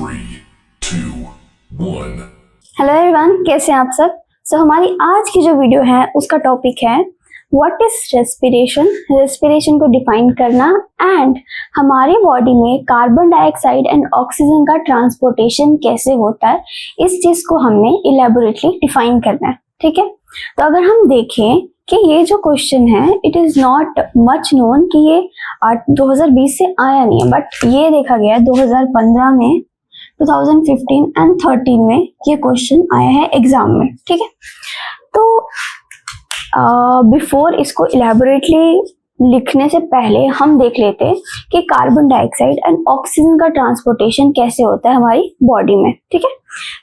3, 2, 1. Hello everyone, कैसे हैं आप सब। हमारी आज की जो वीडियो है उसका टॉपिक है व्हाट इज रेस्पिरेशन। रेस्पिरेशन को डिफाइन करना एंड हमारे बॉडी में कार्बन डाइऑक्साइड एंड ऑक्सीजन का ट्रांसपोर्टेशन कैसे होता है, इस चीज को हमने इलेबोरेटली डिफाइन करना है। ठीक है, तो अगर हम देखें कि ये जो क्वेश्चन है it is not much known कि ये 2020 से आया नहीं है, बट ये देखा गया 2015 में, 2015 एंड 13 में ये क्वेश्चन आया है एग्जाम में। ठीक है, तो बिफोर इसको इलेबोरेटली लिखने से पहले हम देख लेते हैं कि कार्बन डाइऑक्साइड एंड ऑक्सीजन का ट्रांसपोर्टेशन कैसे होता है हमारी बॉडी में। ठीक है,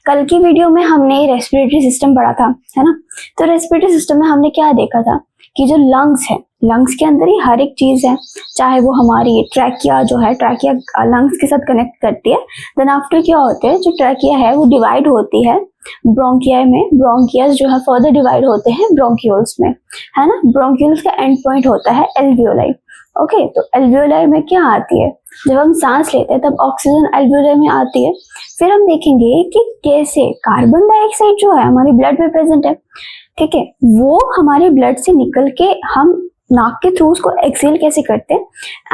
कल की वीडियो में हमने रेस्पिरेटरी सिस्टम पढ़ा था, है ना। तो रेस्पिरेटरी सिस्टम में हमने क्या देखा था कि जो लंग्स है, लंग्स के अंदर ही हर एक चीज है, चाहे वो हमारी ट्रैकिया जो है, ट्रैकिया लंग्स के साथ कनेक्ट करती है। देन आफ्टर क्या होते हैं, जो ट्रैकिया है वो डिवाइड होती है ब्रोंकिया में, ब्रोंकियास जो है फर्दर डिवाइड होते हैं ब्रोंक्यूल्स में, है ना। ब्रोंक्यूल्स का एंड पॉइंट होता है एल्वियोलाई। ओके, तो एल्वियोलाई में क्या आती है, जब हम सांस लेते हैं तब ऑक्सीजन एल्वियोलाई में आती है। फिर हम देखेंगे कि कैसे कार्बन डाइऑक्साइड जो है हमारे ब्लड में प्रेजेंट है, ठीक है, वो हमारे ब्लड से निकल के हम नाक के थ्रू उसको एक्सेल कैसे करते हैं,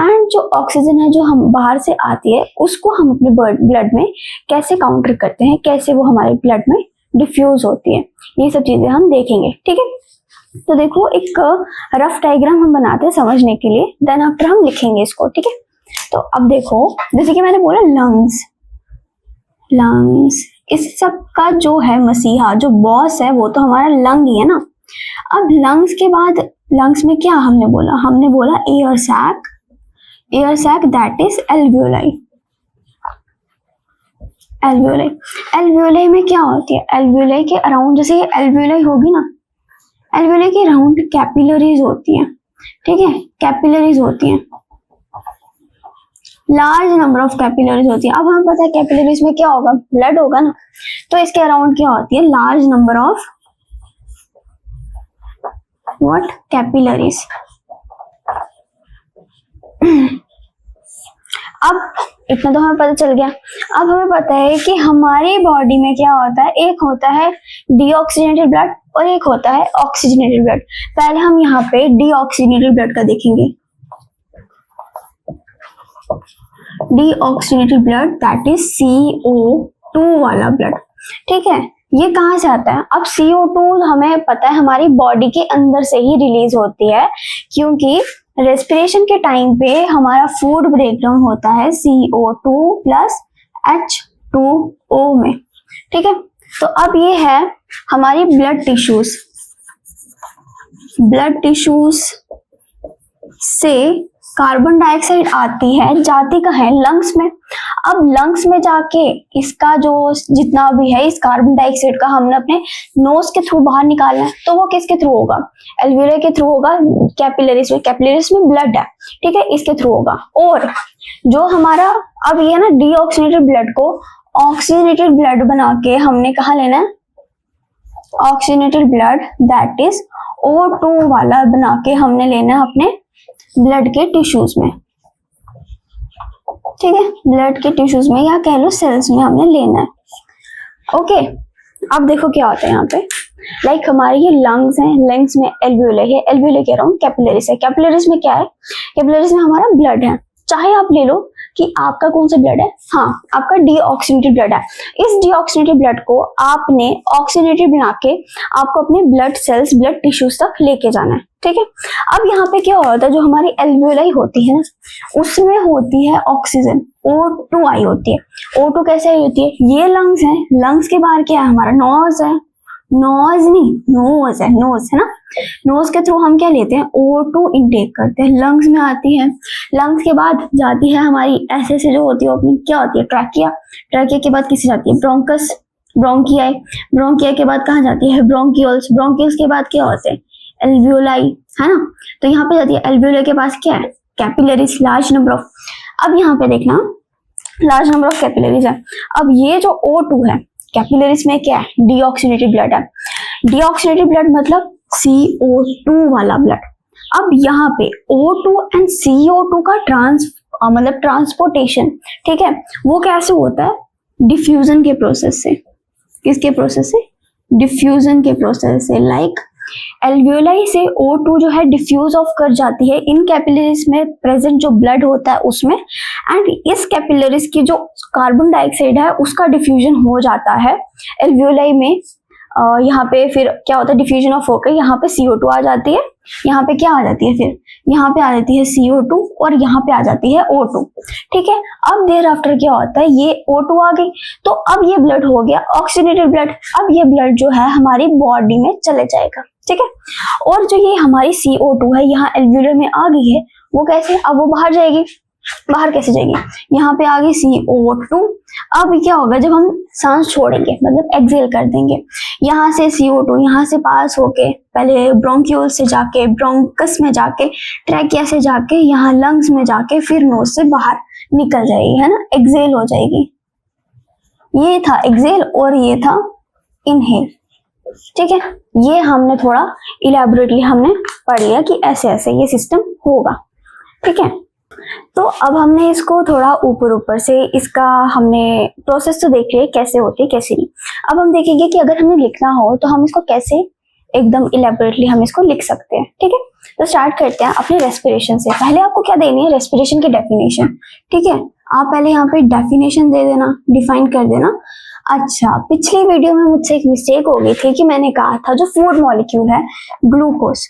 एंड जो ऑक्सीजन है जो हम बाहर से आती है उसको हम अपने ब्लड में कैसे काउंटर करते हैं, कैसे वो हमारे ब्लड में डिफ्यूज होती है, ये सब चीजें हम देखेंगे। ठीक है, तो देखो एक रफ डायग्राम हम बनाते हैं समझने के लिए, देन आफ्टर हम लिखेंगे इसको। ठीक है, तो अब देखो जैसे कि मैंने बोला लंग्स इस सब का जो है मसीहा, जो बॉस है वो तो हमारा लंग ही है ना। अब लंग्स के बाद लंग्स में क्या हमने बोला air sac that is alveoli. Alveoli में क्या होती है, एल्वियोलाई के अराउंड, जैसे ये एल्वियोलाई होगी ना, एल्वियोलाई के अराउंड कैपिलरीज होती हैं। ठीक है, कैपिलरीज होती हैं, लार्ज नंबर ऑफ कैपिलरीज होती है। अब हमें पता है कैपिलरीज में क्या होगा, ब्लड होगा ना, तो इसके अराउंड क्या होती है, large number of what, capillaries. अब इतना तो हमें पता चल गया। अब हमें पता है कि हमारी बॉडी में क्या होता है, एक होता है डीऑक्सीजनेटेड ब्लड और एक होता है ऑक्सीजनेटेड ब्लड। पहले हम यहाँ पे डीऑक्सीजनेटेड ब्लड का देखेंगे। Deoxygenated blood that is CO2 वाला ब्लड। ठीक है, ये कहाँ से आता है, अब CO2 हमें पता है हमारी बॉडी के अंदर से ही रिलीज होती है, क्योंकि रेस्पिरेशन के टाइम पे हमारा फूड ब्रेकडाउन होता है CO2 प्लस H2O में। ठीक है, तो अब ये है हमारी ब्लड टिश्यूज से कार्बन डाइऑक्साइड आती है, जाती का है लंग्स में। अब लंग्स में जाके इसका जो जितना भी है इस कार्बन डाइऑक्साइड का हमने अपने नोज के थ्रू बाहर निकालना है, तो वो किसके थ्रू होगा, एल्वियोलाई के थ्रू होगा, कैपिलरीज में ब्लड है, ठीक है, इसके थ्रू होगा। और जो हमारा अब ये ना डीऑक्सीजनेटेड ब्लड को ऑक्सीजनेटेड ब्लड बना के हमने कहाँ लेना है, oxygenated blood that is O2 वाला बना के हमने लेना है अपने ब्लड के टिश्यूज में। ठीक है, ब्लड के टिश्यूज में या कह लो सेल्स में हमने लेना है। ओके, अब देखो क्या होता है यहाँ पे, लाइक हमारे ये लंग्स हैं, लंग्स में एल्वियोलाई है, एल्वियोलाई के अराउंड कैपिलरीज है। कैपिलरीज में क्या है, कैपिलरीज में हमारा ब्लड है। चाहे आप ले लो कि आपका कौन सा ब्लड है, हाँ आपका डीऑक्सीजनेटेड ब्लड है। इस डीऑक्सीजनेटेड ब्लड को आपने ऑक्सीजनेटेड बना के आपको अपने ब्लड सेल्स, ब्लड टिश्यूज तक लेके जाना है। ठीक है, अब यहाँ पे क्या होता है, जो हमारी एल्वियोलाई होती है ना, उसमें होती है ऑक्सीजन, O2 आई होती है। O2 कैसे आई होती है, ये लंग्स है, लंग्स के बाहर क्या है हमारा नोज है, नोज है ना, नोज के थ्रू हम क्या लेते हैं, O2 इनटेक करते हैं, लंग्स में आती है, लंग्स के बाद जाती है हमारी ऐसे जो होती है अपनी क्या होती है, ट्रैकिया के बाद किसी जाती है ब्रोंकस, ब्रोंकिया के बाद कहाँ जाती है, ब्रोंक्यूल्स के बाद क्या होते हैं, एल्वियोलाई, है ना। तो यहाँ पे जाती है एल्वियोलाई के पास क्या है, कैपिलरीज, लार्ज नंबर ऑफ। अब यहाँ पे देखना लार्ज नंबर ऑफ कैपिलरीज है। अब ये जो O2 है, कैपिलरीज में क्या है, डीऑक्सीजनेटेड ब्लड है। डीऑक्सीजनेटेड ब्लड मतलब CO2 वाला ब्लड। अब यहाँ पे O2 एंड CO2 का ट्रांसपोर्टेशन, ठीक है, वो कैसे होता है, डिफ्यूजन के प्रोसेस से। किसके प्रोसेस से? डिफ्यूजन के प्रोसेस से। लाइक एल्वियोलाई से O2 जो है डिफ्यूज ऑफ कर जाती है इन कैपिलरीज में प्रेजेंट जो ब्लड होता है उसमें, एंड इस कैपिलरीज की जो कार्बन डाइऑक्साइड है उसका डिफ्यूजन हो जाता है एल्वियोलाई में। यहाँ पे फिर क्या होता है, डिफ्यूजन ऑफ होकर यहाँ पे CO2 आ जाती है, यहाँ पे क्या आ जाती है, फिर यहाँ पे आ जाती है CO2 और यहाँ पे आ जाती है O2। ठीक है, अब देर आफ्टर क्या होता है, ये O2 आ गई तो अब ये ब्लड हो गया ऑक्सीडेटेड ब्लड। अब ये ब्लड जो है हमारी बॉडी में चले जाएगा। ठीक है, और जो ये हमारी CO2 है यहाँ एल्वियोलाई में आ गई है, वो कैसे, अब वो बाहर जाएगी। बाहर कैसे जाएगी, यहाँ पे आ गई CO2। अब क्या होगा, जब हम सांस छोड़ेंगे मतलब एक्सहेल कर देंगे, यहाँ से CO2 यहाँ से पास होके पहले ब्रोंक्यूल से जाके ब्रोंकस में जाके ट्रैकिया से जाके यहाँ लंग्स में जाके फिर नोज से बाहर निकल जाएगी, है ना, एक्सहेल हो जाएगी। ये था एक्सहेल और ये था इनहेल। ठीक है, ये हमने थोड़ा इलेबोरेटली हमने पढ़ लिया कि ऐसे ऐसे ये सिस्टम होगा। ठीक है, तो अब हमने इसको थोड़ा ऊपर से इसका हमने प्रोसेस तो देख लिया कैसे होती है कैसे नहीं। अब हम देखेंगे कि अगर हमें लिखना हो तो हम इसको कैसे एकदम इलेबोरेटली हम इसको लिख सकते हैं। ठीक है, तो स्टार्ट करते हैं अपने रेस्पिरेशन से। पहले आपको क्या देनी है, रेस्पिरेशन की डेफिनेशन। ठीक है, आप पहले यहाँ पे डेफिनेशन दे देना, डिफाइन कर देना। अच्छा, पिछली वीडियो में मुझसे एक मिस्टेक हो गई थी कि मैंने कहा था जो फूड मॉलिक्यूल है ग्लूकोज,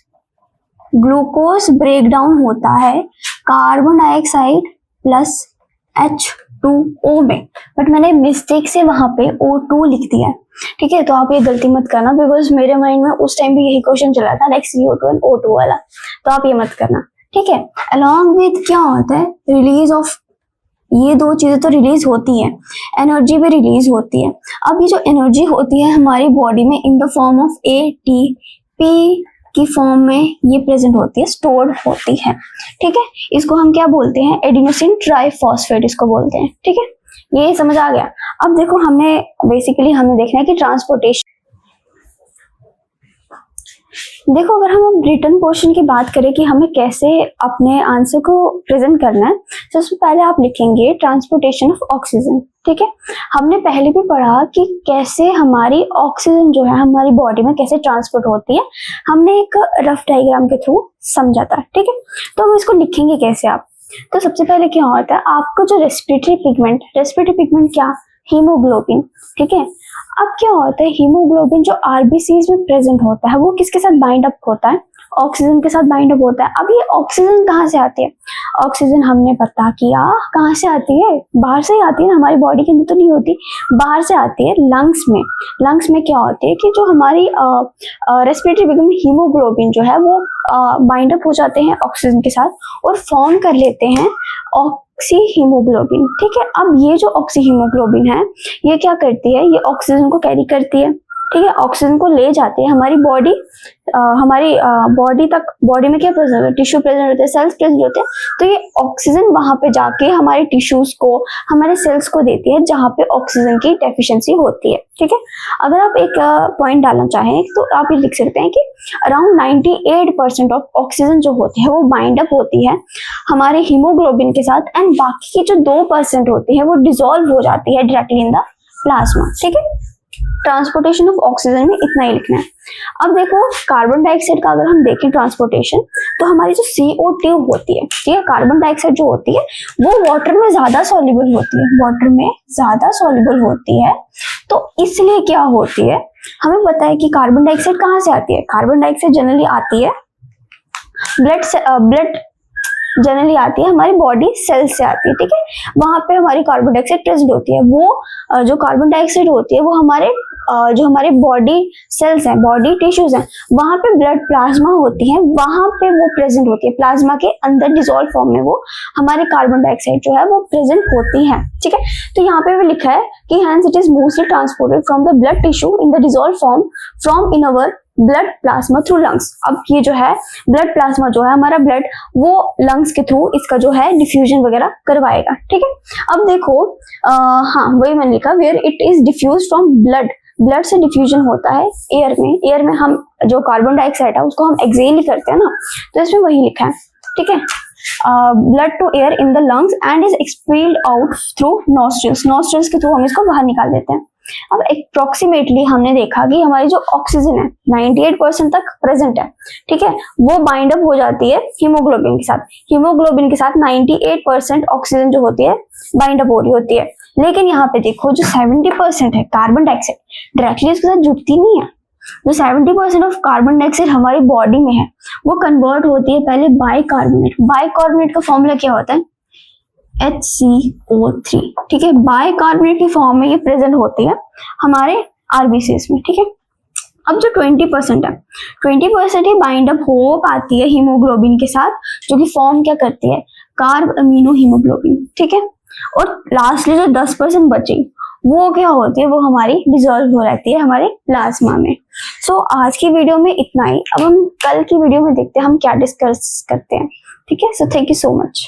ग्लूकोज ब्रेक डाउन होता है कार्बन डाइऑक्साइड प्लस H2O में, बट मैंने मिस्टेक से वहां पे O2 लिख दिया है। ठीक है, तो आप ये गलती मत करना, बिकॉज मेरे माइंड में उस टाइम भी यही क्वेश्चन चला था लाइक CO2 एंड O2 वाला, तो आप ये मत करना। ठीक है, अलॉन्ग विद क्या होता है, रिलीज ऑफ, ये दो चीजें तो रिलीज होती है, एनर्जी भी रिलीज होती है। अब ये जो एनर्जी होती है हमारी बॉडी में in the form of ATP की फॉर्म में ये प्रेजेंट होती है, स्टोर्ड होती है। ठीक है, इसको हम क्या बोलते हैं, एडिनोसिन ट्राइफॉस्फेट इसको बोलते हैं। ठीक है, ये समझ आ गया। अब देखो हमने बेसिकली हमें देखना है कि ट्रांसपोर्टेशन, देखो अगर हम अब रिटर्न पोर्शन की बात करें कि हमें कैसे अपने आंसर को प्रेजेंट करना है, तो उससे पहले आप लिखेंगे ट्रांसपोर्टेशन ऑफ ऑक्सीजन। ठीक है, हमने पहले भी पढ़ा कि कैसे हमारी ऑक्सीजन जो है हमारी बॉडी में कैसे ट्रांसपोर्ट होती है, हमने एक रफ डायग्राम के थ्रू समझा था। ठीक है, तो अब इसको लिखेंगे कैसे आप, तो सबसे पहले क्या होता है, आपको जो रेस्पिरेटरी पिगमेंट क्या, हीमोग्लोबिन। ठीक है, अब क्या होता है, हीमोग्लोबिन जो आरबीसीज में प्रेजेंट होता है वो किसके साथ बाइंड अप होता है, ऑक्सीजन के साथ बाइंड अप होता है। अब ये ऑक्सीजन कहाँ से आती है, ऑक्सीजन हमने पता किया कहाँ से आती है, बाहर से ही आती है ना, हमारी बॉडी के अंदर तो नहीं होती, बाहर से आती है लंग्स में। लंग्स में क्या होती है कि जो हमारी रेस्पिरेटरी पिगमेंट हीमोग्लोबिन जो है वो बाइंड अप हो जाते हैं ऑक्सीजन के साथ और फॉर्म कर लेते हैं ऑक्सी हीमोग्लोबिन। ठीक है, अब ये जो ऑक्सी हीमोग्लोबिन है ये क्या करती है, ये ऑक्सीजन को कैरी करती है। ठीक है, ऑक्सीजन को ले जाते हैं हमारी बॉडी, हमारी बॉडी तक, बॉडी में क्या प्रेजेंट होता है, टिश्यू प्रेजेंट होते हैं, सेल्स प्रेजेंट होते हैं, तो ये ऑक्सीजन वहां पे जाके हमारे टिश्यूज को, हमारे सेल्स को देती है जहाँ पे ऑक्सीजन की डेफिशिएंसी होती है। ठीक है, अगर आप एक पॉइंट डालना चाहें तो आप ये लिख सकते हैं कि अराउंड 98% ऑफ ऑक्सीजन जो होती है वो बाइंड अप होती है हमारे हीमोग्लोबिन के साथ, एंड बाकी की जो 2% होती है वो डिसॉल्व हो जाती है डायरेक्टली इन द प्लाज्मा। ठीक है, ट्रांसपोर्टेशन ऑफ ऑक्सीजन में इतना ही लिखना है। अब देखो कार्बन डाइऑक्साइड का अगर हम देखें ट्रांसपोर्टेशन, तो हमारी जो CO2 होती है, ठीक है, कार्बन डाइऑक्साइड जो होती है वो वाटर में ज्यादा सॉल्युबल होती है, वाटर में ज्यादा सॉल्युबल होती है। तो इसलिए क्या होती है, हमें पता है कि कार्बन डाइऑक्साइड कहाँ से आती है, कार्बन डाइऑक्साइड जनरली आती है ब्लड जनरली आती है हमारी बॉडी सेल्स से आती है। ठीक है, वहां पे हमारी कार्बन डाइऑक्साइड प्रेजेंट होती है। वो जो कार्बन डाइऑक्साइड होती है वो हमारे जो हमारे बॉडी सेल्स हैं, बॉडी टिश्यूज हैं, वहां पे ब्लड प्लाज्मा होती है, वहां पे वो प्रेजेंट होती है, प्लाज्मा के अंदर डिसॉल्व फॉर्म में वो हमारे कार्बन डाइऑक्साइड जो है वो प्रेजेंट होती है। ठीक है, तो यहाँ पे भी लिखा है कि hence it is mostly transported from the blood tissue in the dissolve form from in our blood plasma through lungs. अब ये जो है ब्लड प्लाज्मा जो है हमारा ब्लड वो लंग्स के थ्रू इसका जो है डिफ्यूजन वगैरह करवाएगा। ठीक है, अब देखो हाँ वही मैंने लिखा, where it is diffuse from blood से डिफ्यूजन होता है एयर में हम जो कार्बन डाइऑक्साइड है उसको हम एक्सहेल ही करते हैं ना, तो इसमें वही लिखा है। ठीक है, blood to air in the lungs and is expelled out through nostrils. Nostrils के थ्रू हम इसको बाहर निकाल देते हैं। अब अप्रोक्सीमेटली हमने देखा कि हमारी जो ऑक्सीजन है 98% तक प्रेजेंट है, ठीक है, वो बाइंड अप हो जाती है हीमोग्लोबिन के साथ। हीमोग्लोबिन के साथ 98% ऑक्सीजन जो होती है बाइंड अप हो रही होती है। लेकिन यहाँ पे देखो जो 70% है कार्बन डाइऑक्साइड डायरेक्टली इसके साथ जुड़ती नहीं है। जो 70% ऑफ कार्बन डाइऑक्साइड हमारी बॉडी में है वो कन्वर्ट होती है पहले बाइकार्बोनेट। बाइकार्बोनेट का फॉर्मूला क्या होता है? HCO3, ठीक है। बाइकार्बोनेट की फॉर्म में ये प्रेजेंट होती है हमारे आरबीसीज में, ठीक है। अब जो 20% है, 20% ही बाइंड अप हो पाती है हीमोग्लोबिन के साथ, जो कि फॉर्म क्या करती है? कार्ब अमीनो हीमोग्लोबिन, ठीक है। और लास्टली जो 10% बची वो क्या होती है? वो हमारी डिसॉल्व हो जाती है हमारे प्लाज्मा में। सो आज की वीडियो में इतना ही। अब हम कल की वीडियो में देखते हैं हम क्या डिस्कस करते हैं, ठीक है। So thank you so much.